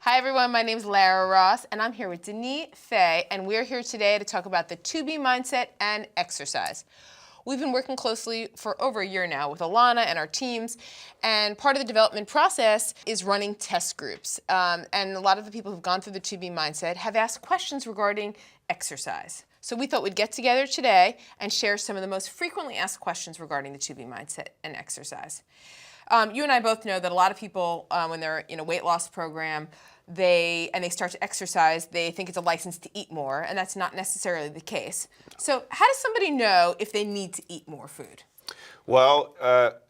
Hi everyone, my name is Lara Ross and I'm here with Denis Fay and we're here today to talk about the 2B mindset and exercise. We've been working closely for over a year now with Ilana and our teams, and part of the development process is running test groups. And a lot of the people who've gone through the 2B mindset have asked questions regarding exercise. So we thought we'd get together today and share some of the most frequently asked questions regarding the 2B mindset and exercise. You and I both know that a lot of people, when they're in a weight loss program, they start to exercise, they think it's a license to eat more, and that's not necessarily the case. So how does somebody know if they need to eat more food? Well,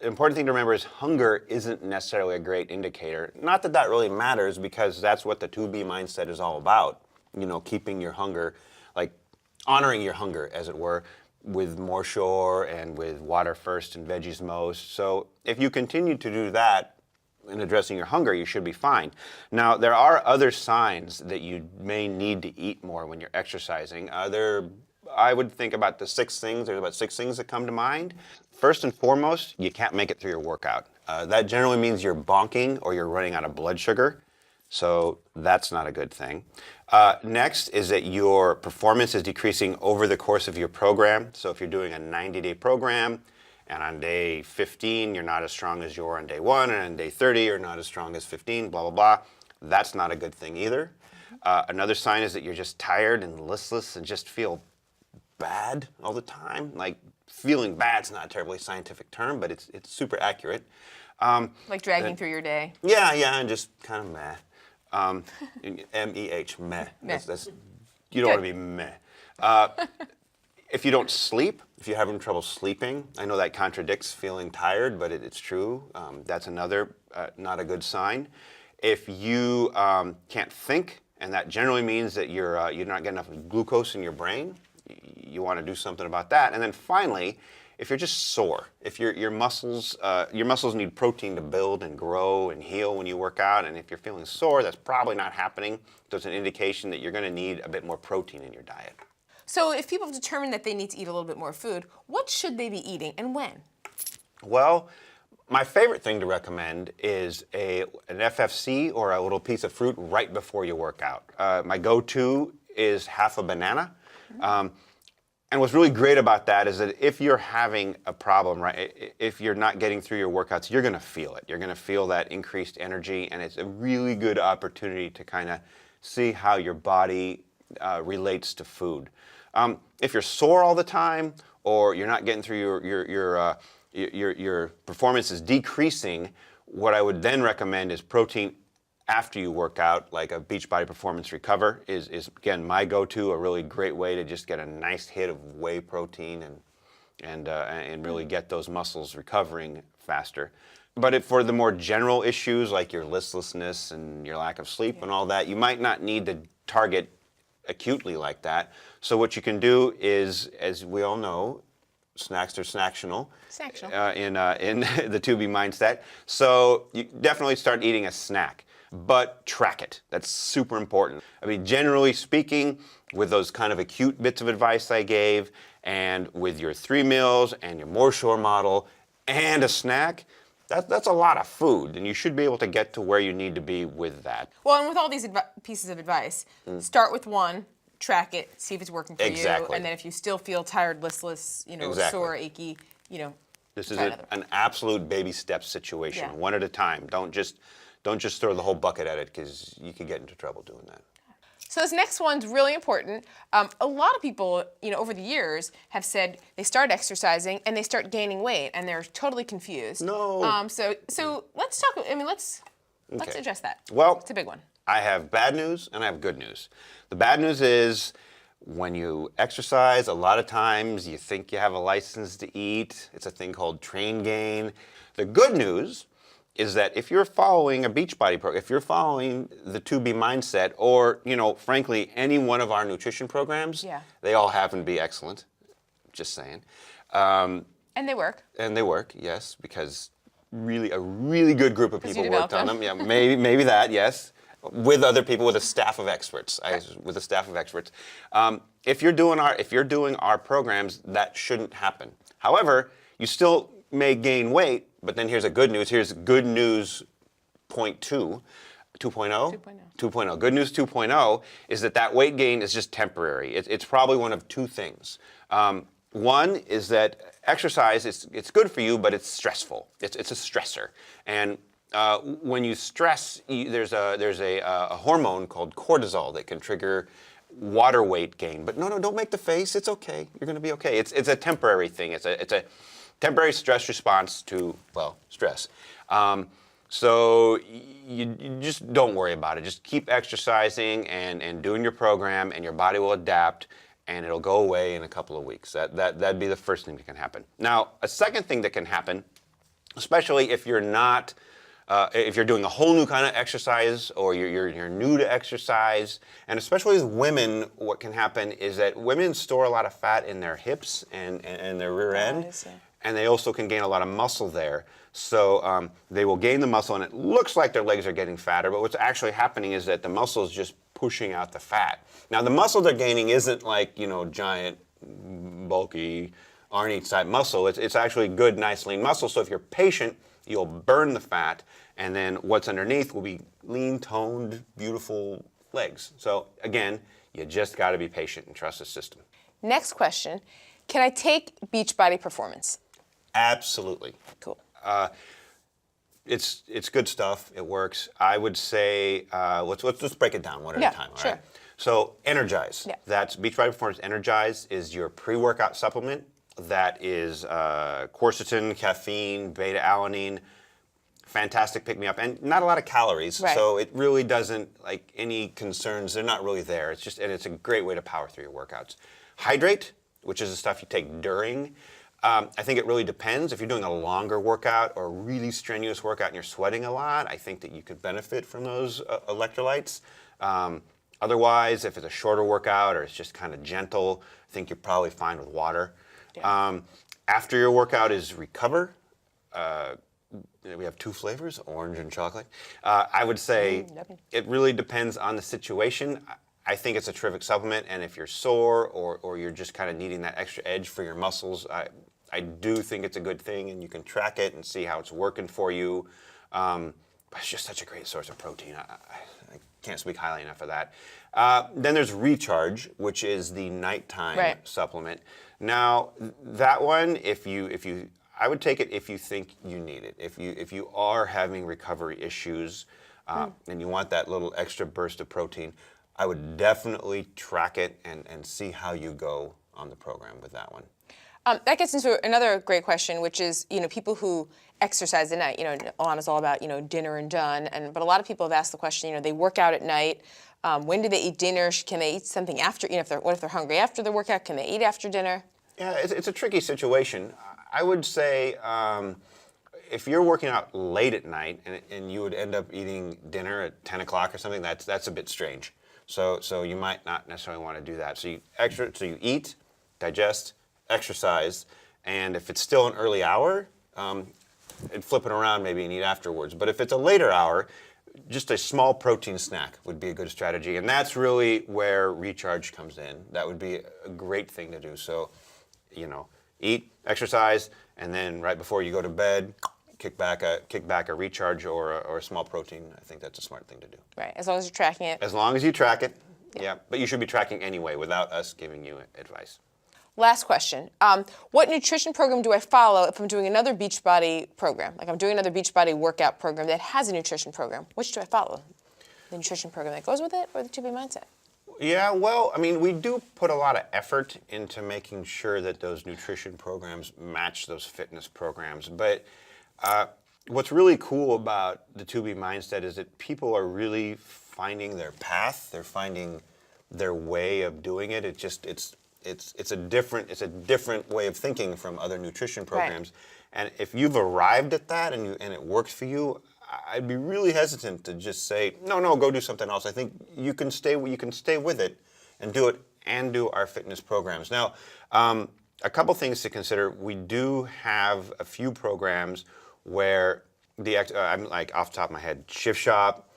important thing to remember is hunger isn't necessarily a great indicator. Not that that really matters, because that's what the 2B mindset is all about. You know, keeping your hunger, like honoring your hunger, as it were, with more shore and with water first and veggies most. So if you continue to do that in addressing your hunger, you should be fine. Now, there are other signs that you may need to eat more when you're exercising. I would think about the 6 things. There's about 6 things that come to mind. First and foremost, you can't make it through your workout. That generally means you're bonking or you're running out of blood sugar. So that's not a good thing. Next is that your performance is decreasing over the course of your program. So if you're doing a 90-day program, and on day 15, you're not as strong as you were on day 1, and on day 30, you're not as strong as 15, blah, blah, blah. That's not a good thing either. Another sign is that you're just tired and listless and just feel bad all the time. Like, feeling bad's not a terribly scientific term, but it's super accurate. Like dragging through your day? Yeah, and just kind of meh. M-E-H, meh. Meh. You don't want to be meh. If you don't sleep, if you're having trouble sleeping, I know that contradicts feeling tired, but it's true. That's another not a good sign. If you can't think, and that generally means that you're not getting enough glucose in your brain, you want to do something about that. And then finally, if you're just sore, if your muscles need protein to build and grow and heal when you work out, and if you're feeling sore, that's probably not happening. There's an indication that you're going to need a bit more protein in your diet. So if people have determined that they need to eat a little bit more food, what should they be eating and when? Well, my favorite thing to recommend is an FFC or a little piece of fruit right before you work out. My go-to is half a banana. And what's really great about that is that if you're having a problem, right, if you're not getting through your workouts, you're going to feel it. You're going to feel that increased energy, and it's a really good opportunity to kind of see how your body relates to food. If you're sore all the time, or you're not getting through your performance is decreasing, what I would then recommend is protein after you work out, like a Beachbody Performance Recover is again my go-to, a really great way to just get a nice hit of whey protein and really get those muscles recovering faster. But for the more general issues like your listlessness and your lack of sleep and all that, you might not need to target acutely like that. So what you can do is, as we all know, snacks are snacktional. In the 2B mindset. So you definitely start eating a snack, but track it. That's super important. I mean, generally speaking, with those kind of acute bits of advice I gave, and with your 3 meals and your More Shore model and a snack, that's a lot of food, and you should be able to get to where you need to be with that. Well, and with all these pieces of advice, start with one, track it, see if it's working for you, and then if you still feel tired, listless, sore, achy, This is an absolute baby steps situation, one at a time. Don't just throw the whole bucket at it, because you could get into trouble doing that. So this next one's really important. A lot of people, over the years have said they start exercising and they start gaining weight and they're totally confused. No. So let's talk. Let's address that. Well, it's a big one. I have bad news and I have good news. The bad news is when you exercise, a lot of times you think you have a license to eat. It's a thing called train gain. The good news is that if you're following a Beachbody program, if you're following the 2B mindset, or, frankly, any one of our nutrition programs, they all happen to be excellent. Just saying. And they work. And they work, yes, because a really good group of people worked on them. Yeah, maybe that, yes. With other people, with a staff of experts. If you're doing our programs, that shouldn't happen. However, you still may gain weight, but then here's a good news. Here's good news point 2. 2.0? 2.0. 2.0. Good news 2.0 is that weight gain is just temporary. It's probably one of two things. One is that exercise, it's good for you, but it's stressful. It's a stressor. And when you stress, there's a hormone called cortisol that can trigger water weight gain. But no, don't make the face. It's okay. You're going to be okay. It's a temporary thing. It's a temporary stress response to, well, stress. So you just don't worry about it. Just keep exercising and doing your program, and your body will adapt, and it'll go away in a couple of weeks. That'd be the first thing that can happen. Now, a second thing that can happen, especially if you're not, if you're doing a whole new kind of exercise, or you're new to exercise, and especially with women, what can happen is that women store a lot of fat in their hips and their rear end, and they also can gain a lot of muscle there. So they will gain the muscle, and it looks like their legs are getting fatter, but what's actually happening is that the muscle is just pushing out the fat. Now, the muscle they're gaining isn't like, giant, bulky, Arnie-type muscle. It's actually good, nice, lean muscle. So if you're patient, you'll burn the fat, and then what's underneath will be lean, toned, beautiful legs. So again, you just got to be patient and trust the system. Next question, can I take Beachbody Performance? Absolutely. Cool. It's good stuff. It works. I would say let's just break it down one at a time. All sure. right. So Energize. Yeah. That's Beachbody Performance Energize is your pre-workout supplement that is quercetin, caffeine, beta-alanine. Fantastic pick-me-up, and not a lot of calories. Right. So it really doesn't, like, any concerns. They're not really there. And it's a great way to power through your workouts. Hydrate, which is the stuff you take during. I think it really depends. If you're doing a longer workout or a really strenuous workout and you're sweating a lot, I think that you could benefit from those electrolytes. Otherwise, if it's a shorter workout or it's just kind of gentle, I think you're probably fine with water. Yeah. After your workout is Recover. We have two flavors, orange and chocolate. I would say it really depends on the situation. I think it's a terrific supplement, and if you're sore or you're just kind of needing that extra edge for your muscles, I do think it's a good thing, and you can track it and see how it's working for you. But it's just such a great source of protein. I can't speak highly enough of that. Then there's Recharge, which is the nighttime supplement. Now, that one, I would take it if you think you need it. If you are having recovery issues and you want that little extra burst of protein, I would definitely track it and see how you go on the program with that one. That gets into another great question, which is, people who exercise at night. Ilana's all about, dinner and done, but a lot of people have asked the question, they work out at night. When do they eat dinner? Can they eat something after? What if they're hungry after the workout? Can they eat after dinner? Yeah, it's a tricky situation. I would say if you're working out late at night and you would end up eating dinner at 10 o'clock or something, that's a bit strange. So you might not necessarily want to do that. So you eat, digest, exercise, and if it's still an early hour, flip it around maybe and eat afterwards. But if it's a later hour, just a small protein snack would be a good strategy, and that's really where Recharge comes in. That would be a great thing to do. So, eat, exercise, and then right before you go to bed, kick back a Recharge or a small protein. I think that's a smart thing to do. Right, as long as you're tracking it. As long as you track it, yeah. But you should be tracking anyway without us giving you advice. Last question. What nutrition program do I follow if I'm doing another Beachbody program? Like I'm doing another Beachbody workout program that has a nutrition program. Which do I follow? The nutrition program that goes with it or the 2B Mindset? Yeah, well, we do put a lot of effort into making sure that those nutrition programs match those fitness programs. But what's really cool about the 2B Mindset is that people are really finding their path. They're finding their way of doing it. It's a different way of thinking from other nutrition programs. Right. And if you've arrived at that and it works for you, I'd be really hesitant to just say, no, go do something else. I think you can stay with it and do our fitness programs. Now, a couple things to consider. We do have a few programs where I'm like off the top of my head, Shift Shop,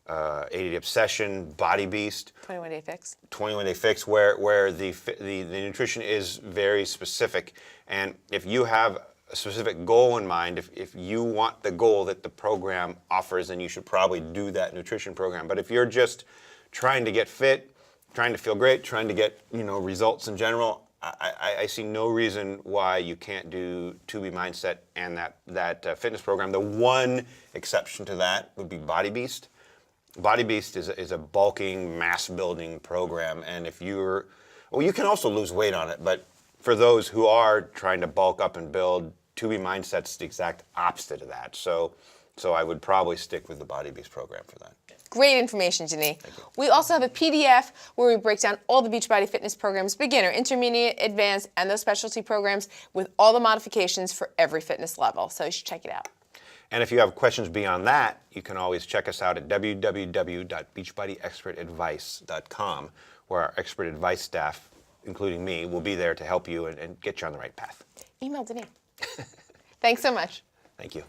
80 Day Obsession, Body Beast, 21 Day Fix. 21 Day Fix, where the nutrition is very specific. And if you have a specific goal in mind, if you want the goal that the program offers, then you should probably do that nutrition program. But if you're just trying to get fit, trying to feel great, trying to get results in general, I see no reason why you can't do 2B Mindset and that fitness program. The one exception to that would be Body Beast. Body Beast is a bulking, mass-building program, and you can also lose weight on it, but for those who are trying to bulk up and build, 2B Mindset's the exact opposite of that. So I would probably stick with the Body Beast program for that. Great information, Denis. We also have a PDF where we break down all the Beachbody fitness programs, beginner, intermediate, advanced, and those specialty programs with all the modifications for every fitness level. So you should check it out. And if you have questions beyond that, you can always check us out at www.beachbodyexpertadvice.com, where our expert advice staff, including me, will be there to help you and get you on the right path. Email Denis. Thanks so much. Thank you.